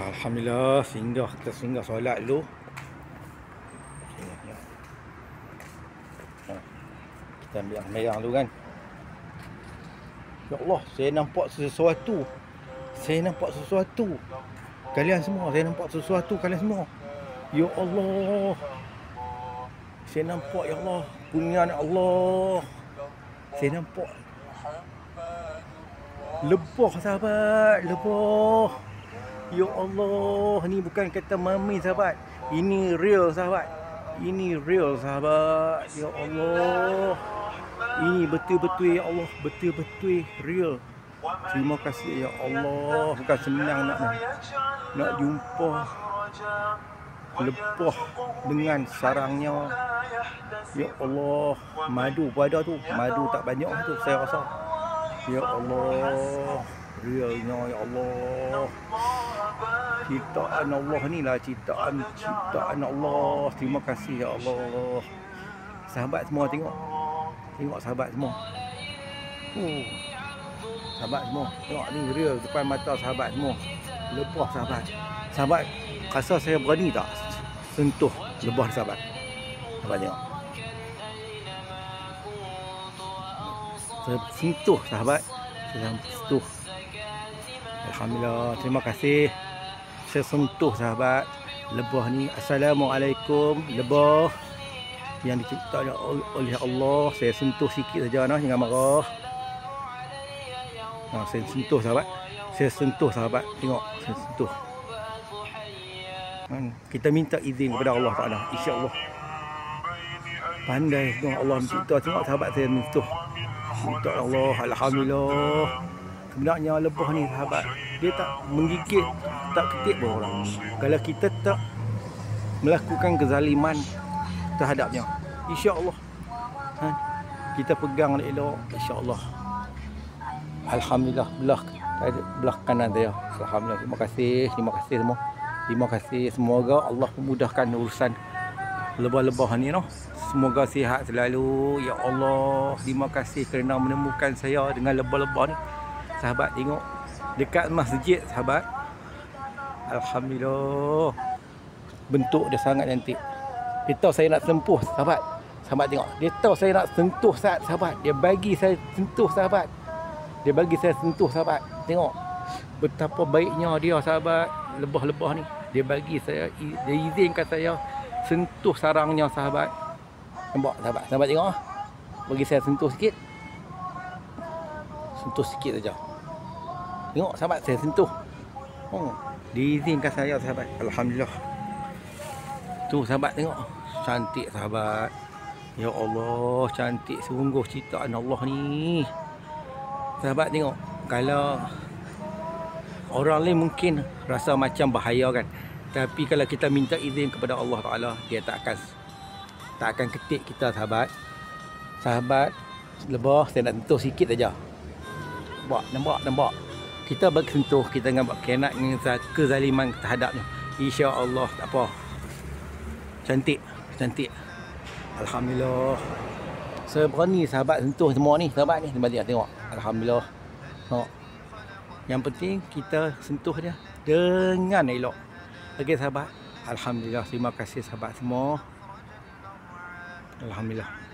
Alhamdulillah, kita singgah solat dulu. Kita ambil yang merah dulu kan. Ya Allah, saya nampak sesuatu. Kalian semua, saya nampak sesuatu kalian semua. Ya Allah. Saya nampak, ya Allah, punyaan Allah. Saya nampak lebah, sahabat, lebah. Ya Allah, ni bukan kata mami, sahabat. Ini real, sahabat. Ya Allah. Ini betul-betul, ya Allah, betul-betul real. Terima kasih, ya Allah. Bukan senang nak jumpa lebah dengan sarangnya. Ya Allah, madu pada tu. Madu tak banyak tu, saya rasa. Ya Allah, realnya, ya Allah. Ciptaan Allah ni lah, ciptaan Allah. Terima kasih, ya Allah. Sahabat semua tengok sahabat semua. Sahabat semua, tengok ni real depan mata sahabat semua. Lebah, sahabat rasa saya berani tak sentuh lebah sahabat tengok. Saya sentuh, sahabat. Saya sentuh. Alhamdulillah, terima kasih. Saya sentuh, sahabat, lebah ni. Assalamualaikum, lebah yang diciptakan oleh Allah. Saya sentuh sikit saja, jangan marah. Saya sentuh, sahabat. Tengok, saya sentuh. Kita minta izin kepada Allah Ta'ala, insya-Allah. Pandai tengok Allah mencipta. Tengok, sahabat, saya sentuh. Minta Allah. Alhamdulillah. Sebenarnya lebah ni, sahabat, dia tak menggigit, tak ketik pun orang. Kalau kita tak melakukan kezaliman terhadapnya, insya-Allah, kita pegang elok, insya-Allah. Alhamdulillah, belah kanan saya. Alhamdulillah, terima kasih semua. Terima kasih. Semoga Allah memudahkan urusan lebah-lebah ni, noh. Semoga sihat selalu, ya Allah. Terima kasih kerana menemukan saya dengan lebah-lebah ni. Sahabat, tengok dekat masjid, sahabat. Alhamdulillah. Bentuk dia sangat cantik. Dia tahu saya nak sentuh, sahabat. Sahabat tengok. Dia tahu saya nak sentuh, sahabat. Dia bagi saya sentuh, sahabat. Tengok betapa baiknya dia, sahabat. Lebah-lebah ni. Dia bagi saya, dia izinkan saya sentuh sarangnya, sahabat. Nampak, sahabat? Sahabat tengok. Bagi saya sentuh sikit. Sentuh sikit saja. Tengok, sahabat, saya sentuh. Diizinkan saya, sahabat. Alhamdulillah. Tu, sahabat, tengok. Cantik, sahabat. Ya Allah, cantik sungguh ciptaan Allah ni. Sahabat, tengok. Kalau orang lain mungkin rasa macam bahaya kan. Tapi kalau kita minta izin kepada Allah Ta'ala, dia tak akan ketik kita, sahabat. Sahabat, lebah, saya nak sentuh sikit saja. Nampak. Kita bagi sentuh, kita jangan buat khianat dengan kezaliman terhadapnya. Insya-Allah, tak apa. Cantik. Alhamdulillah. Saya berani, sahabat, sentuh semua ni, sahabat ni. Tengok. Alhamdulillah. Tengok. Yang penting kita sentuh dia dengan elok. Okey, sahabat. Alhamdulillah, terima kasih, sahabat semua. Alhamdulillah.